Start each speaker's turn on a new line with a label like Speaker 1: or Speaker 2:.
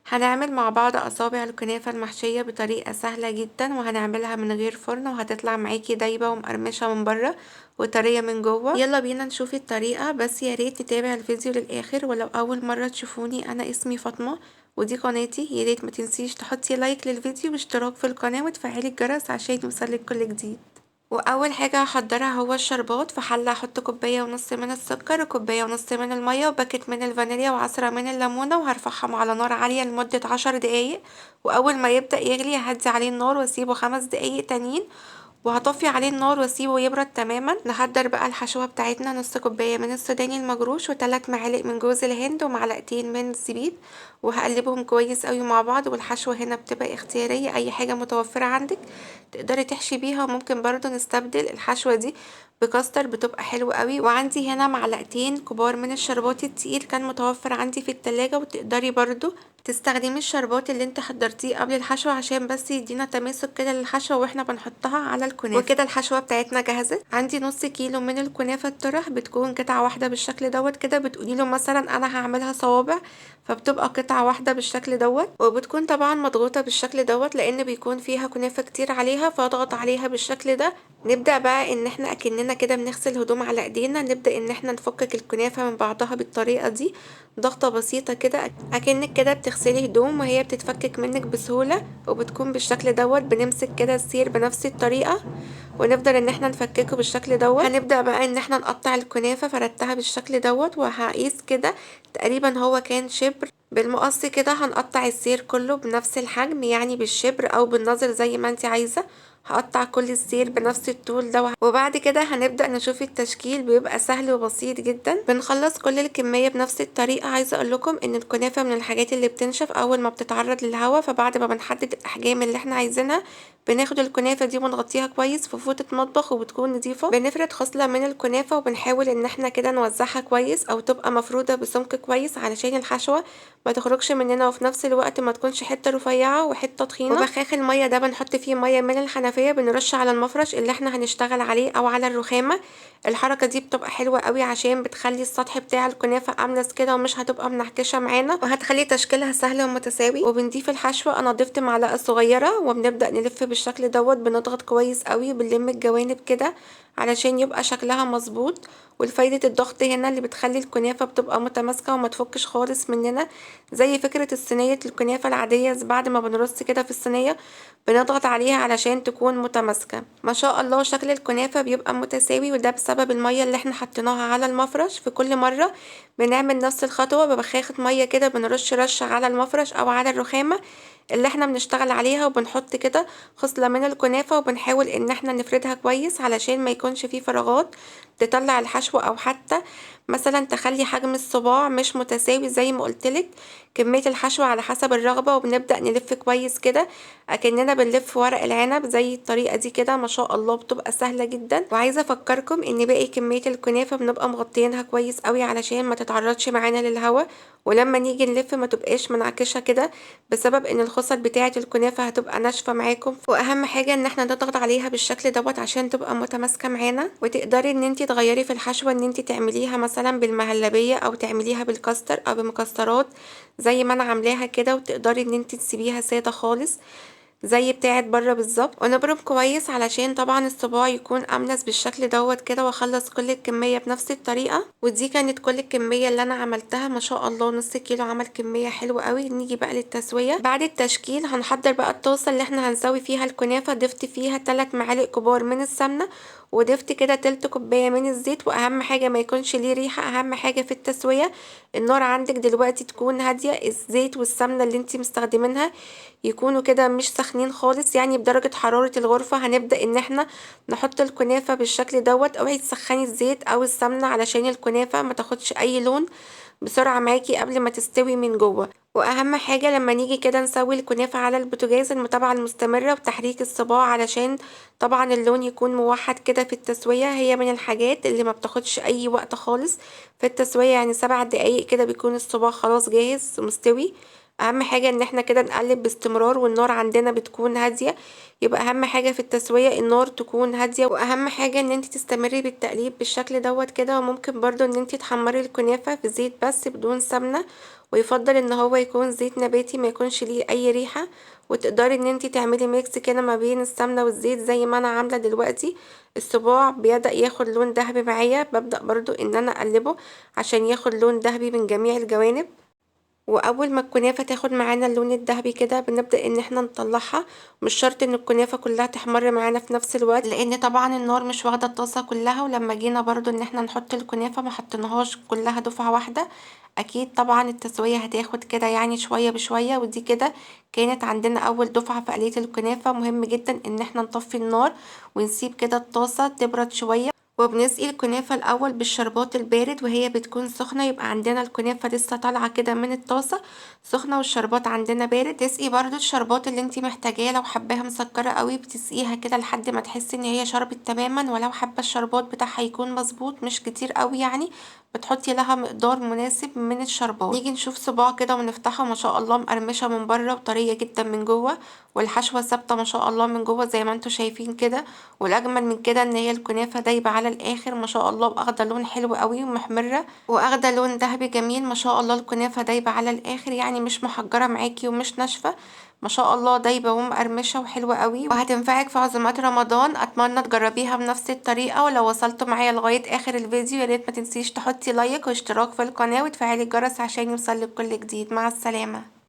Speaker 1: هنعمل مع بعض اصابع الكنافة المحشية بطريقة سهلة جدا، وهنعملها من غير فرن وهتطلع معاكي دايبة ومقرمشة من بره وطرية من جوه. يلا بينا نشوف الطريقة، بس يا ريت نتابع الفيديو للاخر. ولو اول مرة تشوفوني، انا اسمي فاطمة ودي قناتي. يا ريت ما تنسيش تحطي لايك للفيديو واشتراك في القناة وتفعلي الجرس عشان يوصلك كل جديد. واول حاجه هحضرها هو الشربات. في حله احط كوبايه ونص من السكر وكوبايه ونص من الميه وباكت من الفانيليا وعصره من الليمونه، وهرفعهم على نار عاليه لمده 10 دقايق. واول ما يبدا يغلي هدي عليه النار واسيبه 5 دقايق تانيين، وهطفي عليه النار واسيبه يبرد تماما. نحضر بقى الحشوه بتاعتنا: نص كوبايه من السوداني المجروش و3 معالق من جوز الهند ومعلقتين من الزبيب، وهقلبهم كويس قوي مع بعض. والحشوه هنا بتبقى اختياريه، اي حاجه متوفره عندك تقدري تحشي بيها. وممكن برضو نستبدل الحشوه دي بكاستر، بتبقى حلوة قوي. وعندي هنا معلقتين كبار من الشربات التقيل كان متوفر عندي في التلاجة، وتقدري برضو تستخدمي الشربات اللي انت حضرتيه قبل الحشوة عشان بس يدينا تماسك كده للحشوة واحنا بنحطها على الكنافة. وكده الحشوة بتاعتنا جهزت. عندي نص كيلو من الكنافة الطرح، بتكون قطعة واحدة بالشكل دوت كده. بتقولي له مثلا انا هعملها صوابع، فبتبقى قطعة واحدة بالشكل دوت، وبتكون طبعا مضغوطة بالشكل دوت لان بيكون فيها كنافة كتير عليها، فاضغط عليها بالشكل ده. نبدأ بقى ان احنا اكننا كده بنغسل هدوم على ايدينا. نبدأ ان احنا نفكك الكنافة من بعضها بالطريقة دي، ضغطة بسيطة كده اكنك كده بتغسلي هدوم، وهي بتتفكك منك بسهولة وبتكون بالشكل دوت. بنمسك كده السير بنفس الطريقة ونفضل ان احنا نفككه بالشكل دوت. هنبدأ بقى ان احنا نقطع الكنافة. فردتها بالشكل دوت وهقيس كده تقريبا هو كان شبر. بالمقص كده هنقطع السير كله بنفس الحجم، يعني بالشبر او بالنظر زي ما انت عايزة. هقطع كل السير بنفس الطول ده، وبعد كده هنبدأ نشوف التشكيل. بيبقى سهل وبسيط جدا. بنخلص كل الكمية بنفس الطريقة. عايزة اقول لكم ان الكنافة من الحاجات اللي بتنشف اول ما بتتعرض للهواء، فبعد ما بنحدد الاحجام اللي احنا عايزينها بناخد الكنافة دي ونغطيها كويس في فوطة مطبخ وبتكون نضيفة. بنفرد خصلة من الكنافة وبنحاول ان احنا كده نوزعها كويس او تبقى مفرودة بسمك كويس علشان الحشوة ما تخرجش مننا، وفي نفس الوقت ما تكونش حتة رفيعة وحتة تخينة. وبخاخ المية ده بنحط فيه مية من الحنفية، بنرش على المفرش اللي احنا هنشتغل عليه او على الرخامة. الحركة دي بتبقى حلوة قوي عشان بتخلي السطح بتاع الكنافة املس كده ومش هتبقى منحكشة معانا، وهتخلي تشكيلها سهل ومتساوي. وبنضيف الحشوة. انا ضفت معلقة صغيرة وبنبدأ نلف بالشكل دوت. بنضغط كويس قوي، بنلم الجوانب كده علشان يبقى شكلها مظبوط. والفايدة الضغط هنا اللي بتخلي الكنافة بتبقى متماسكة وما تفكش خالص مننا، زي فكرة الصينية الكنافة العادية. بعد ما بنرص كده في الصينية بنضغط عليها علشان تكون متماسكة. ما شاء الله شكل الكنافة بيبقى متساوي، وده بسبب المية اللي احنا حطيناها على المفرش. في كل مرة بنعمل نفس الخطوة ببخاخة مية كده، بنرش رشة على المفرش او على الرخامة اللي احنا بنشتغل عليها، وبنحط كده خصلة من الكنافة وبنحاول ان احنا نفردها كويس علشان ما يكونش فيه فراغات تطلع الحشو، او حتى مثلا تخلي حجم الصباع مش متساوي. زي ما قلتلك كمية الحشو على حسب الرغبة. وبنبدأ نلف كويس كده اكننا بنلف ورق العنب زي الطريقة دي كده. ما شاء الله بتبقى سهلة جدا. وعايزة افكركم ان باقي كمية الكنافة بنبقى مغطينها كويس قوي علشان ما تتعرضش معانا للهواء، ولما نيجي نلف ما تبقاش منعكشة كده، بسبب ان الخصل بتاعة الكنافة هتبقى ناشفة معاكم. واهم حاجة ان احنا نضغط عليها بالشكل دوت عشان تبقى متماسكة معانا. وتقدري ان انتي تغيري في الحشوة، ان انتي تعمليها مثلا بالمهلبية او تعمليها بالكاستر او بمكسرات زي ما انا عاملاها كده. وتقدري ان انتي تسيبيها سادة خالص زي بتاعة بره بالظبط. ونبرم كويس علشان طبعا الصباع يكون املس بالشكل دوت كده. واخلص كل الكمية بنفس الطريقة. ودي كانت كل الكمية اللي انا عملتها. ما شاء الله نص كيلو عمل كمية حلوة قوي. نيجي بقى للتسوية. بعد التشكيل هنحضر بقى الطاسة اللي احنا هنسوي فيها الكنافة. ضفت فيها 3 معالق كبار من السمنة، وضفت كده تلت كوباية من الزيت. واهم حاجة ما يكونش ليه ريحة. اهم حاجة في التسوية النار عندك دلوقتي تكون هادية. الزيت والسمنة اللي انتي مستخدمينها يكونوا كده مش سخنين خالص، يعني بدرجة حرارة الغرفة. هنبدأ ان احنا نحط الكنافة بالشكل دوت. اوعي تسخني الزيت او السمنة علشان الكنافة ما تاخدش اي لون بسرعة معاكي قبل ما تستوي من جوه. واهم حاجة لما نيجي كده نسوي الكنافة على البوتاجاز المتابعة المستمرة وتحريك الصباع علشان طبعا اللون يكون موحد كده في التسوية. هي من الحاجات اللي ما بتاخدش اي وقت خالص في التسوية، يعني 7 دقايق كده بيكون الصباع خلاص جاهز ومستوي. اهم حاجة ان احنا كده نقلب باستمرار، والنار عندنا بتكون هادية. يبقى اهم حاجة في التسوية النار تكون هادية. واهم حاجة ان انت تستمري بالتقليب بالشكل دوت كده. وممكن برضو ان انت تحمري الكنافة في زيت بس بدون سمنة، ويفضل ان هو يكون زيت نباتي ما يكونش ليه اي ريحة. وتقدري ان انتي تعملي ميكس كده ما بين السمنة والزيت زي ما انا عاملة دلوقتي. الصباع بيبدأ ياخد لون ذهبي معايا، ببدأ برضو ان انا اقلبه عشان ياخد لون ذهبي من جميع الجوانب. واول ما الكنافة تاخد معانا اللون الذهبي كده بنبدأ ان احنا نطلعها. مش شرط ان الكنافة كلها تحمر معانا في نفس الوقت، لان طبعا النار مش واخدة الطاسة كلها، ولما جينا برضو ان احنا نحط الكنافة ما حطيناهاش كلها دفعة واحدة. اكيد طبعا التسوية هتاخد كده يعني شوية بشوية. ودي كده كانت عندنا اول دفعة في قلية الكنافة. مهم جدا ان احنا نطفي النار ونسيب كده الطاسة تبرد شوية، وبنسقي الكنافة الأول بالشربات البارد وهي بتكون سخنة. يبقى عندنا الكنافة لسه طالعة كده من الطاسة سخنة والشربات عندنا بارد. تسقي برضو الشربات اللي انتي محتاجاه، لو حباها مسكرة قوي بتسقيها كده لحد ما تحسي ان هي شربت تماما، ولو حابة الشربات بتاعها يكون مظبوط مش كتير قوي يعني بتحطي لها مقدار مناسب من الشربات. نيجي نشوف صباع كده ونفتحه، ما شاء الله مقرمشة من بره وطرية جدا من جوه، والحشوة ثابتة ما شاء الله من جوه زي ما انتوا شايفين كده. والاجمل من كده ان هي الكنافه دايبه على الاخر ما شاء الله، واخده لون حلو قوي ومحمره واخده لون ذهبي جميل ما شاء الله. الكنافه دايبه على الاخر يعني مش محجره معاكي ومش ناشفه، ما شاء الله دايبه ومقرمشه وحلوه قوي، وهتنفعك في عزومات رمضان. اتمنى تجربيها بنفس الطريقه. ولو وصلتوا معايا لغايه اخر الفيديو يا ريت ما تنسيش تحطي لايك واشتراك في القناه وتفعلي الجرس عشان يوصلك كل جديد. مع السلامه.